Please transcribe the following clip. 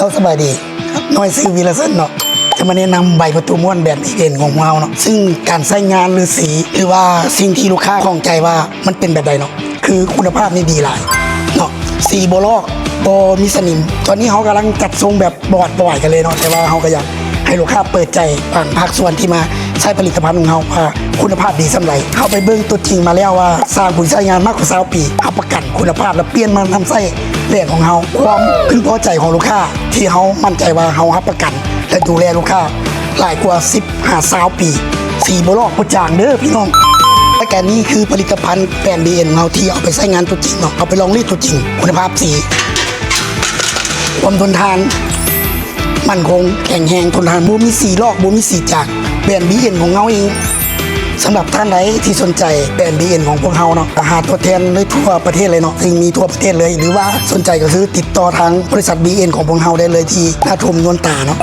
เจ้าสบายดีครับน้อยซื้อวีละเส้นเนาะจะมาแนะนำใบประตูม้วนแบบเด่นของเราเนาะซึ่งการใช้งานหรือสีหรือว่าสิ่งที่ลูกค้าข้องใจว่ามันเป็นแบบใดเนาะคือคุณภาพนี่ดีหลายเนาะสีโบลอกโบมีสนิมตอนนี้เขากำลังจัดทรงแบบบอดบ่อยกันเลยเนาะแต่ว่าเขาก็อยากให้ลูกค้าเปิดใจบางภาคส่วนที่มาใช้ผลิตภัณฑ์ของเขาว่าคุณภาพดีสำไรเขาไปเบิ้งตัวจริงมาแล้วว่าสร้างผลใช้งานมากกว่า20 ปีรับประกันคุณภาพและเปลี่ยนมาทำไส้แหล่ของเขาความพึงพอใจของลูกค้าที่เขามั่นใจว่าเขารับประกันและดูแลลูกค้าหลายกว่า20 ปีสีโบลอกโปรจางเด้อพี่น้องและแกนี้คือผลิตภัณฑ์แบรนด์ BN เราที่เอาไปใช้งานตัวจริงเนาะเอาไปลองรีดตัวจริงคุณภาพสีความทนทานมั่นคงแข็งแรงทนทานบูมีสีลอกบูมีสีจากแบรนด์ BN ของเราเองสำหรับท่านใดที่สนใจแบรนด์ BN ของพวกเราเนาะหาตัวแทนเลยทั่วประเทศเลยเนาะซึ่งมีทั่วประเทศเลยหรือว่าสนใจก็คือติดต่อทางบริษัท BN ของพวกเราได้เลยที่หน้าทุ่มนวลตาเนาะ